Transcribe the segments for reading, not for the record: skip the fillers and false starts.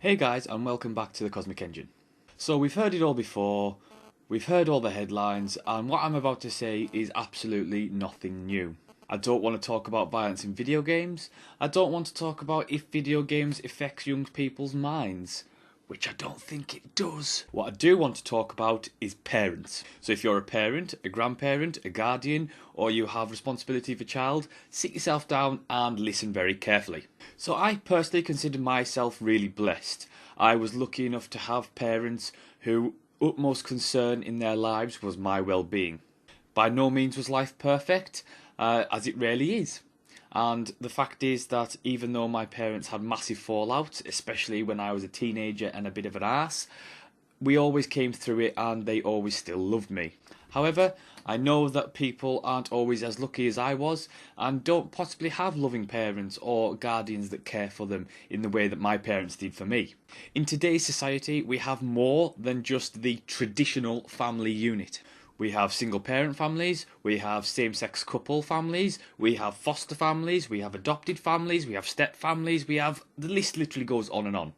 Hey guys, and welcome back to the Cosmic Engine. So we've heard it all before, we've heard all the headlines, and what I'm about to say is absolutely nothing new. I don't want to talk about violence in video games, I don't want to talk about if video games affects young people's minds, which I don't think it does. What I do want to talk about is parents. So if you're a parent, a grandparent, a guardian, or you have responsibility for a child, sit yourself down and listen very carefully. So I personally consider myself really blessed. I was lucky enough to have parents whose utmost concern in their lives was my well-being. By no means was life perfect, as it rarely is. And the fact is that even though my parents had massive fallout, especially when I was a teenager and a bit of an arse, we always came through it and they always still loved me. However, I know that people aren't always as lucky as I was and don't possibly have loving parents or guardians that care for them in the way that my parents did for me. In today's society, we have more than just the traditional family unit. We have single parent families, we have same-sex couple families, we have foster families, we have adopted families, we have step families, the list literally goes on and on.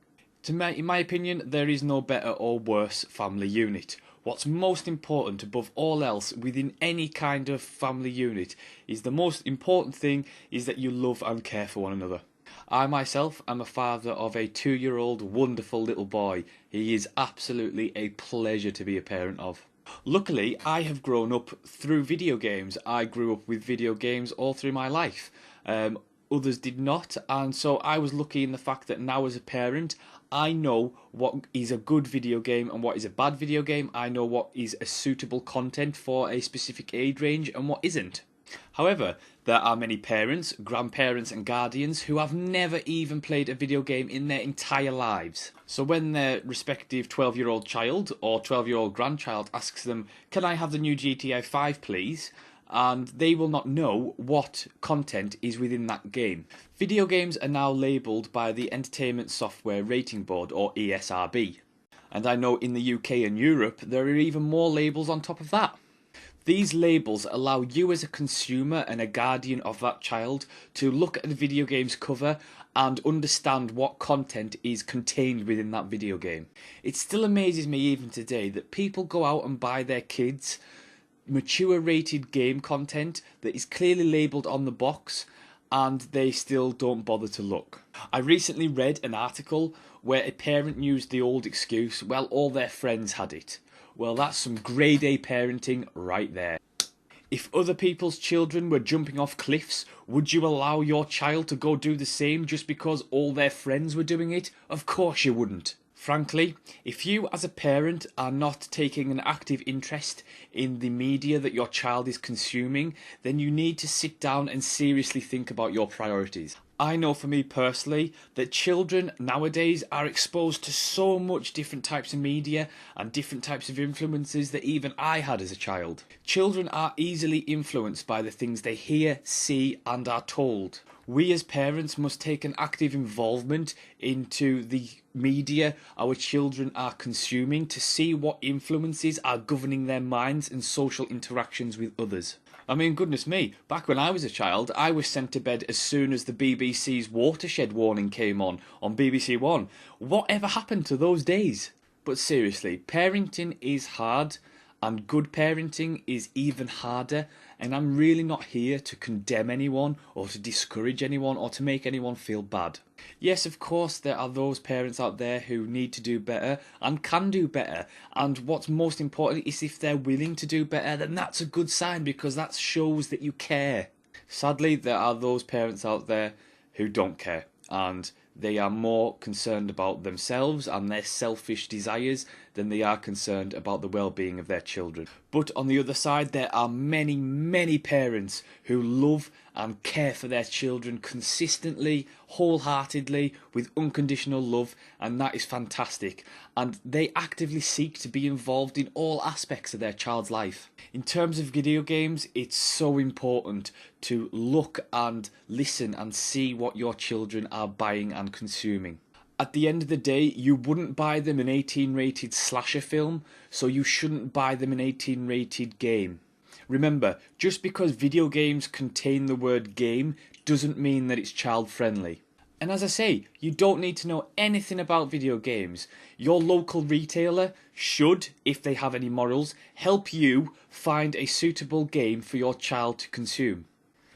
In my opinion, there is no better or worse family unit. What's most important above all else within any kind of family unit is the most important thing is that you love and care for one another. I myself am a father of a 2-year-old wonderful little boy. He is absolutely a pleasure to be a parent of. Luckily, I have grown up through video games. I grew up with video games all through my life. Others did not, and so I was lucky in the fact that now as a parent, I know what is a good video game and what is a bad video game. I know what is a suitable content for a specific age range and what isn't. However, there are many parents, grandparents and guardians who have never even played a video game in their entire lives. So when their respective 12-year-old child or 12-year-old grandchild asks them, "Can I have the new GTA 5 please?" and they will not know what content is within that game. Video games are now labelled by the Entertainment Software Rating Board, or ESRB. And I know in the UK and Europe there are even more labels on top of that. These labels allow you as a consumer and a guardian of that child to look at the video game's cover and understand what content is contained within that video game. It still amazes me even today that people go out and buy their kids mature rated game content that is clearly labelled on the box and they still don't bother to look. I recently read an article where a parent used the old excuse, well, all their friends had it. Well, that's some grade A parenting right there. If other people's children were jumping off cliffs, would you allow your child to go do the same just because all their friends were doing it? Of course you wouldn't. Frankly, if you as a parent are not taking an active interest in the media that your child is consuming, then you need to sit down and seriously think about your priorities. I know for me personally that children nowadays are exposed to so much different types of media and different types of influences that even I had as a child. Children are easily influenced by the things they hear, see and are told. We as parents must take an active involvement into the media our children are consuming to see what influences are governing their minds and social interactions with others. I mean, goodness me, back when I was a child, I was sent to bed as soon as the BBC's watershed warning came on BBC One. Whatever happened to those days? But seriously, parenting is hard, and good parenting is even harder, and I'm really not here to condemn anyone or to discourage anyone or to make anyone feel bad. Yes, of course, there are those parents out there who need to do better and can do better, and what's most important is if they're willing to do better, then that's a good sign because that shows that you care. Sadly, there are those parents out there who don't care, and they are more concerned about themselves and their selfish desires than they are concerned about the well-being of their children. But on the other side, there are many, many parents who love and care for their children consistently, wholeheartedly, with unconditional love, and that is fantastic. And they actively seek to be involved in all aspects of their child's life. In terms of video games, it's so important to look and listen and see what your children are buying and consuming. At the end of the day, you wouldn't buy them an 18-rated slasher film, so you shouldn't buy them an 18-rated game. Remember, just because video games contain the word game doesn't mean that it's child-friendly. And as I say, you don't need to know anything about video games. Your local retailer should, if they have any morals, help you find a suitable game for your child to consume.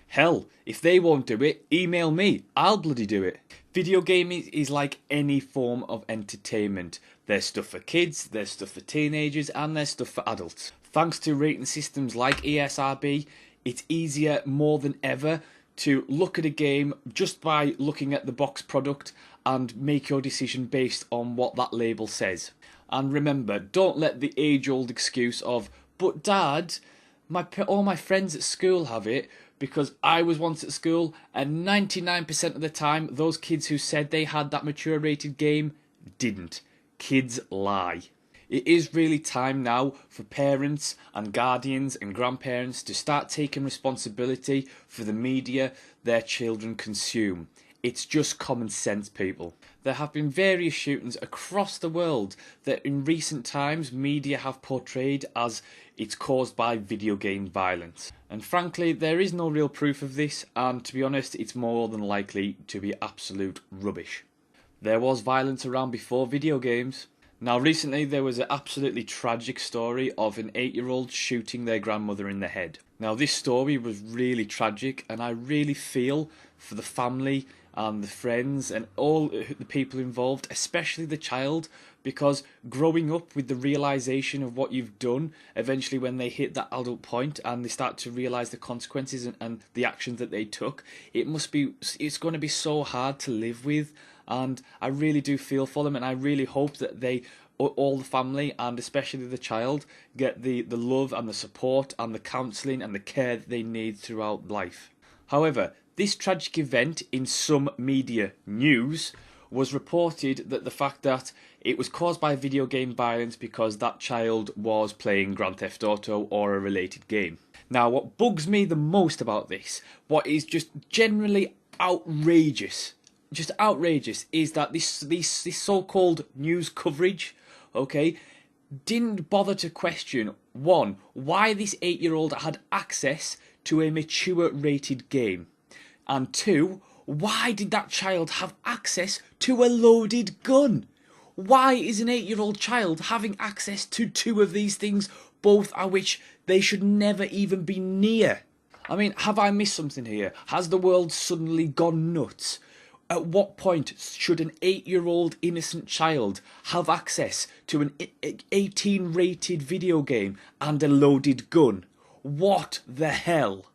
Hell, if they won't do it, email me. I'll bloody do it. Video gaming is like any form of entertainment. There's stuff for kids, there's stuff for teenagers, and there's stuff for adults. Thanks to rating systems like ESRB, it's easier more than ever to look at a game just by looking at the box product and make your decision based on what that label says. And remember, don't let the age-old excuse of, but Dad, all my friends at school have it, because I was once at school and 99% of the time those kids who said they had that mature rated game didn't. Kids lie. It is really time now for parents and guardians and grandparents to start taking responsibility for the media their children consume. It's just common sense, people. There have been various shootings across the world that in recent times media have portrayed as it's caused by video game violence. And frankly, there is no real proof of this, and to be honest, it's more than likely to be absolute rubbish. There was violence around before video games. Now recently there was an absolutely tragic story of an 8-year-old shooting their grandmother in the head. Now this story was really tragic, and I really feel for the family and the friends and all the people involved, especially the child, because growing up with the realisation of what you've done, eventually when they hit that adult point and they start to realise the consequences and the actions that they took, it's going to be so hard to live with. And I really do feel for them, and I really hope that all the family and especially the child get the love and the support and the counselling and the care that they need throughout life. However, this tragic event in some media news was reported that the fact that it was caused by video game violence because that child was playing Grand Theft Auto or a related game. Now, what bugs me the most about this, what is just generally outrageous, is that this so-called news coverage, okay, didn't bother to question, one, why this 8-year-old had access to a mature rated game, and two, why did that child have access to a loaded gun? Why is an 8-year-old child having access to two of these things, both of which they should never even be near? I mean, have I missed something here? Has the world suddenly gone nuts? At what point should an 8-year-old innocent child have access to an 18 rated video game and a loaded gun? What the hell?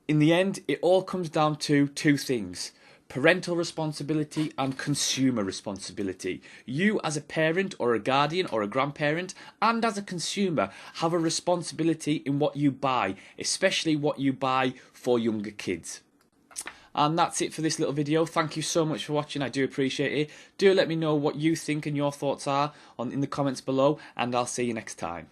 In the end, it all comes down to two things: parental responsibility and consumer responsibility. You as a parent or a guardian or a grandparent and as a consumer have a responsibility in what you buy, especially what you buy for younger kids. And that's it for this little video. Thank you so much for watching. I do appreciate it. Do let me know what you think and your thoughts are in the comments below, and I'll see you next time.